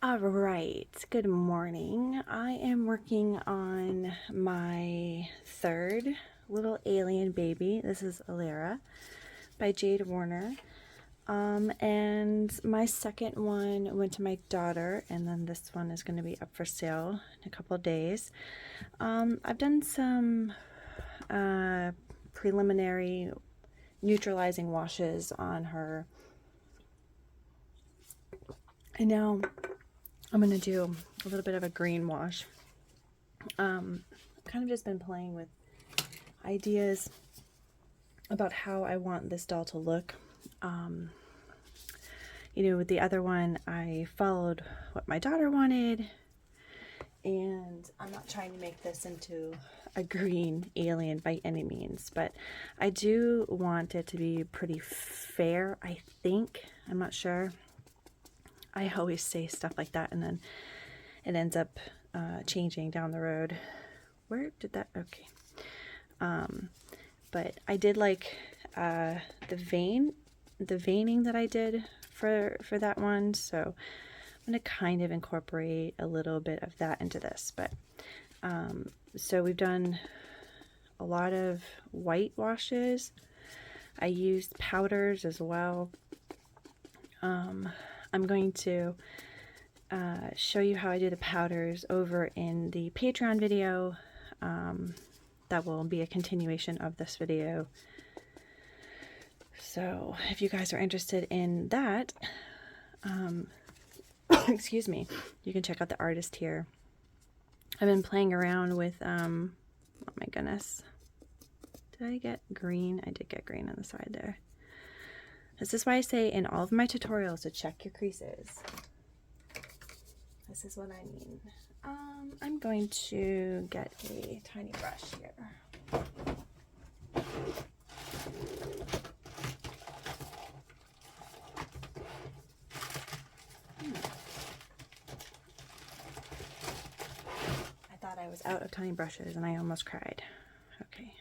All right, good morning. I am working on my third little alien baby. This is Elara by Jade Warner. And my second one went to my daughter, and then this one is going to be up for sale in a couple of days. I've done some preliminary neutralizing washes on her, and now I'm going to do a little bit of a green wash. Kind of just been playing with ideas about how I want this doll to look. With the other one, I followed what my daughter wanted, and I'm not trying to make this into a green alien by any means, but I do want it to be pretty fair, I think. I'm not sure. I always say stuff like that, and then it ends up changing down the road. Where did that? Okay. But I did like the veining that I did for that one, so I'm going to kind of incorporate a little bit of that into this. But so we've done a lot of white washes. I used powders as well. I'm going to show you how I do the powders over in the Patreon video. That will be a continuation of this video. So if you guys are interested in that, excuse me, you can check out the artist here. I've been playing around with, oh my goodness, did I get green? I did get green on the side there. This is why I say in all of my tutorials to check your creases. This is what I mean. I'm going to get a tiny brush here. I thought I was out of tiny brushes and I almost cried. Okay.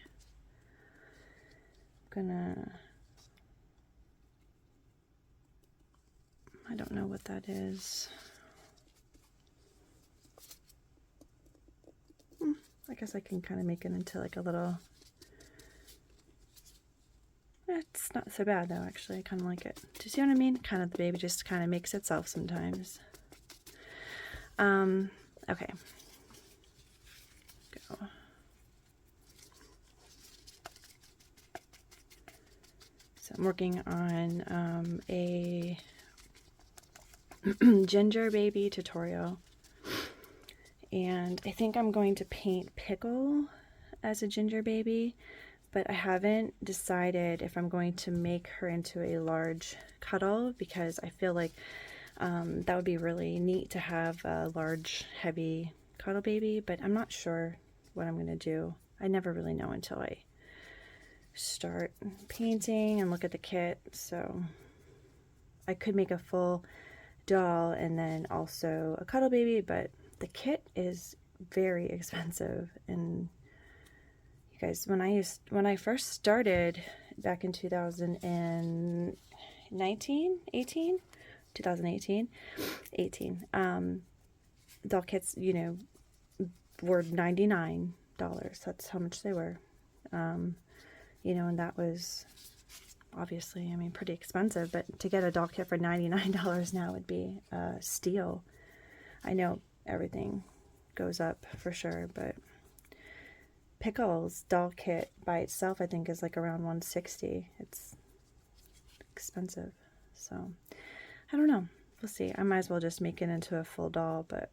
I don't know what that is. I guess I can kind of make it into like a little, it's not so bad though, actually. I kind of like it. Do you see what I mean? Kind of the baby just kind of makes itself sometimes. Okay. Go. So I'm working on a ginger baby tutorial, and I think I'm going to paint Pickle as a ginger baby, but I haven't decided if I'm going to make her into a large cuddle, because I feel like that would be really neat to have a large heavy cuddle baby, but I'm not sure what I'm going to do. I never really know until I start painting and look at the kit. So I could make a full doll and then also a cuddle baby, but the kit is very expensive. And you guys, when I first started back in 2018, doll kits, were $99. That's how much they were. And that was obviously, I mean, pretty expensive, but to get a doll kit for $99 now would be a steal. I know everything goes up for sure, but Pickle's doll kit by itself, I think, is like around $160. It's expensive. So I don't know. We'll see. I might as well just make it into a full doll, but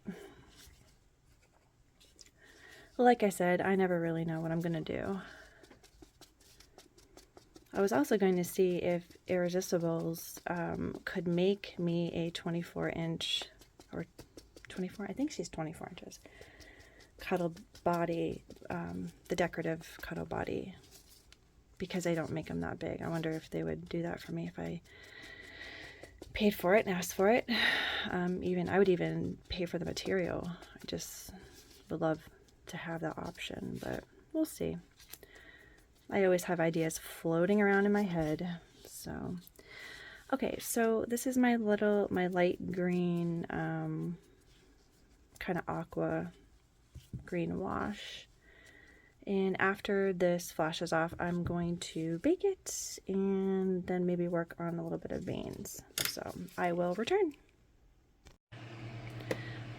like I said, I never really know what I'm going to do. I was also going to see if Irresistibles could make me a 24-inch, or 24, I think she's 24 inches, cuddle body, the decorative cuddle body, because they don't make them that big. I wonder if they would do that for me if I paid for it and asked for it. I would even pay for the material. I just would love to have that option, but we'll see. I always have ideas floating around in my head. So Okay, so this is my light green, kind of aqua green wash. And after this flashes off, I'm going to bake it and then maybe work on a little bit of veins. So I will return.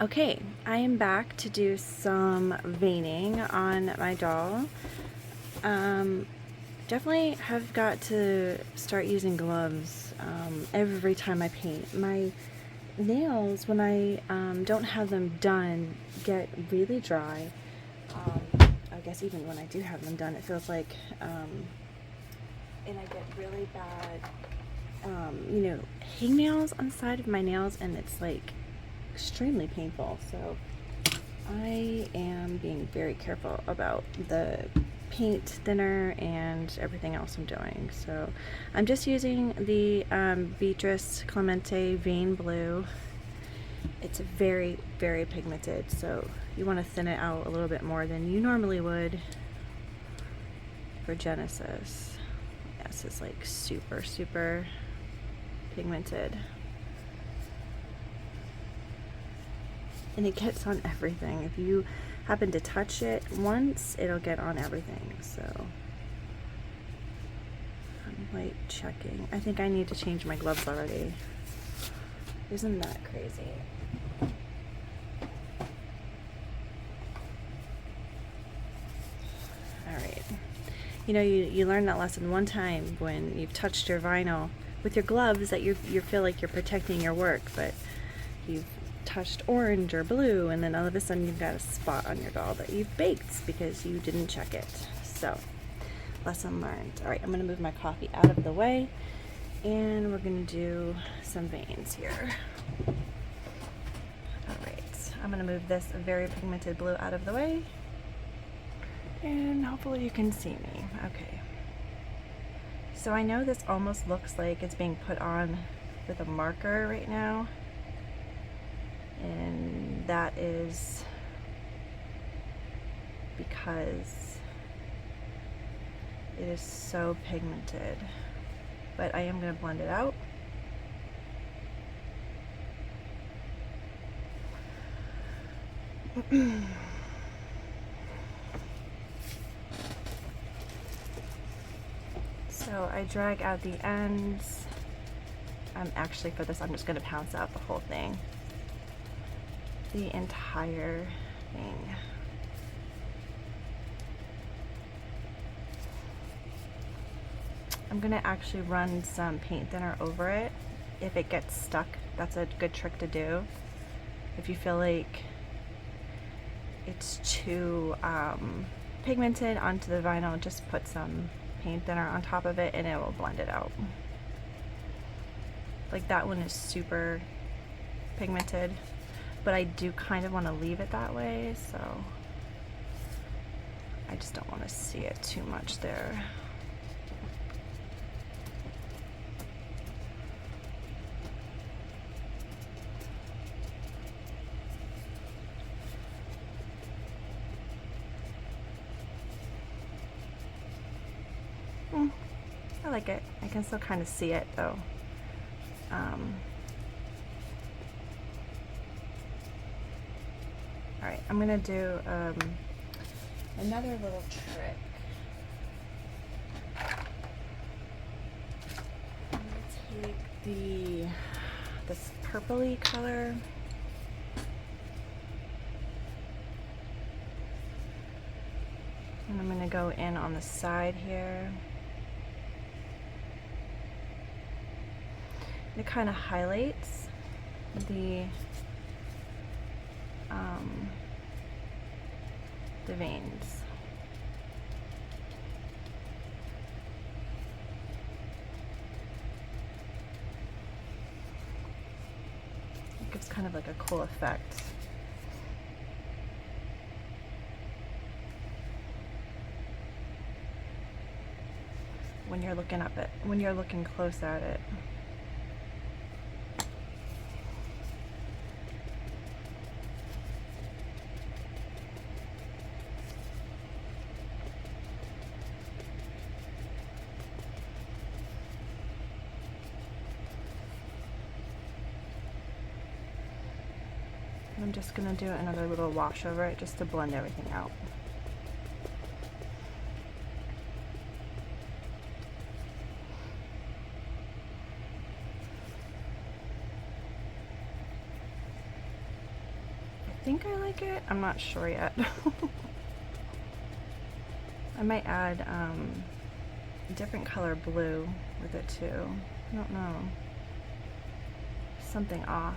Okay, I am back to do some veining on my doll. Definitely have got to start using gloves every time I paint. My nails, when I don't have them done, get really dry. I guess even when I do have them done, it feels like, and I get really bad, hangnails on the side of my nails, and it's like extremely painful. So I am being very careful about the paint thinner and everything else I'm doing. So I'm just using the Beatrice Clemente Vein Blue. It's very, very pigmented, so you want to thin it out a little bit more than you normally would for Genesis. This is like super, super pigmented. And it gets on everything. If you happen to touch it once, it'll get on everything. So I'm like checking. I think I need to change my gloves already. Isn't that crazy? Alright. You know, you learn that lesson one time when you've touched your vinyl with your gloves that you feel like you're protecting your work, but you've touched orange or blue, and then all of a sudden you've got a spot on your doll that you've baked because you didn't check it. So, lesson learned. Alright, I'm going to move my coffee out of the way, and we're going to do some veins here. Alright, I'm going to move this very pigmented blue out of the way, and hopefully you can see me. Okay. So I know this almost looks like it's being put on with a marker right now, and that is because it is so pigmented. But I am going to blend it out. So I drag out the ends. Actually, for this, I'm just going to pounce out the whole thing. The entire thing. I'm going to actually run some paint thinner over it. If it gets stuck, that's a good trick to do. If you feel like it's too pigmented onto the vinyl, just put some paint thinner on top of it and it will blend it out. Like that one is super pigmented, but I do kind of want to leave it that way, so I just don't want to see it too much there. I like it. I can still kind of see it though. Alright, I'm gonna do another little trick. I'm gonna take this purpley color, and I'm gonna go in on the side here. It kind of highlights the veins. It gives kind of like a cool effect. When you're looking up it, when you're looking close at it. I'm just gonna do another little wash over it just to blend everything out. I think I like it. I'm not sure yet. I might add a different color blue with it too. I don't know. Something off.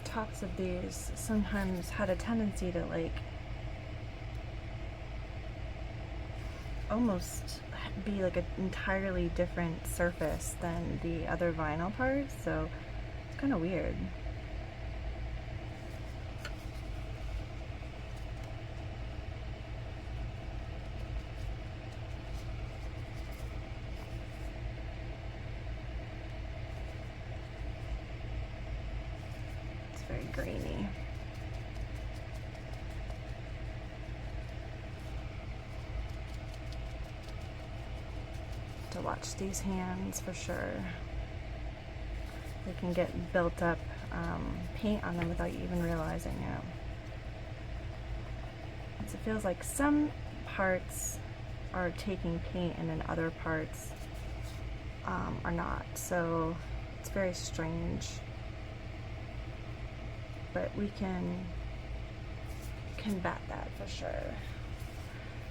Tops of these sometimes had a tendency to like almost be like an entirely different surface than the other vinyl parts, so it's kind of weird. Very grainy. To watch these hands for sure. They can get built up paint on them without you even realizing it. So it feels like some parts are taking paint and then other parts are not. So it's very strange. But we can combat that for sure.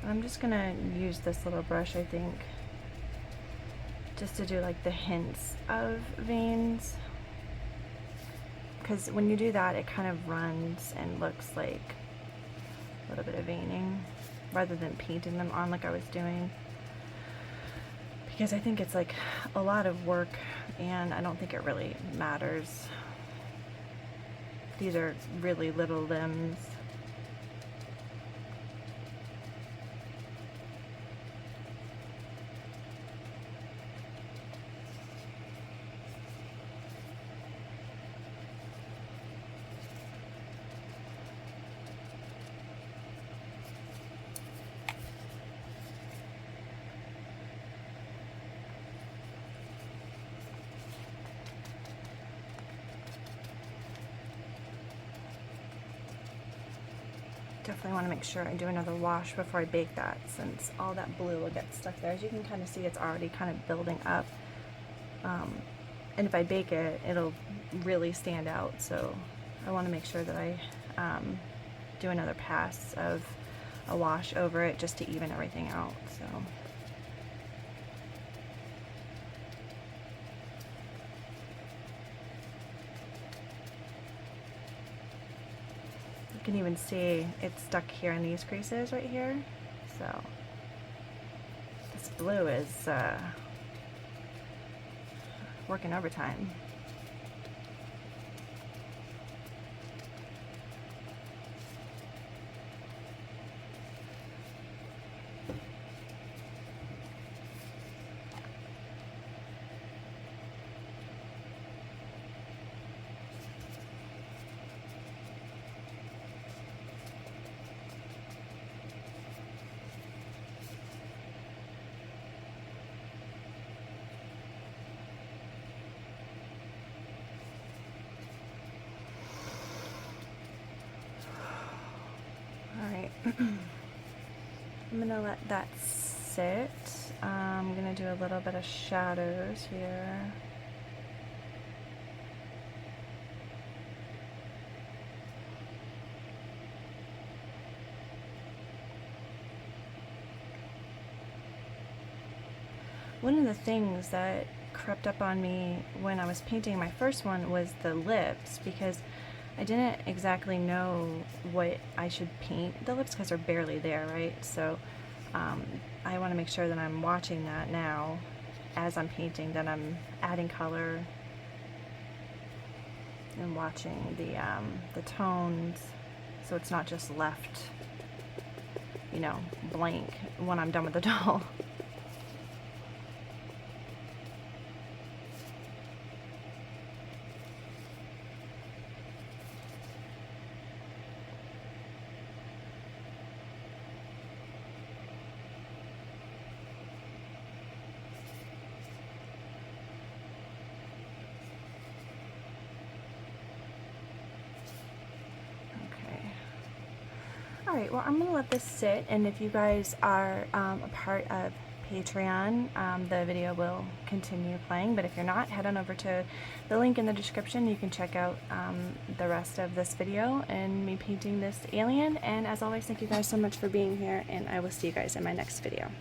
And I'm just gonna use this little brush, I think, just to do like the hints of veins, because when you do that it kind of runs and looks like a little bit of veining rather than painting them on like I was doing, because I think it's like a lot of work and I don't think it really matters. These are really little limbs. Definitely want to make sure I do another wash before I bake that, since all that blue will get stuck there. As you can kind of see, it's already kind of building up. And if I bake it, it'll really stand out. So I want to make sure that I do another pass of a wash over it just to even everything out. So. You can even see it's stuck here in these creases right here. So this blue is working overtime. I'm gonna let that sit. I'm gonna do a little bit of shadows here. One of the things that crept up on me when I was painting my first one was the lips, because I didn't exactly know what I should paint the lips because they're barely there, right? So I want to make sure that I'm watching that now as I'm painting, that I'm adding color and watching the tones, so it's not just left, you know, blank when I'm done with the doll. Alright, well, I'm going to let this sit, and if you guys are a part of Patreon, the video will continue playing, but if you're not, head on over to the link in the description. You can check out the rest of this video and me painting this alien, and as always, thank you guys so much for being here, and I will see you guys in my next video.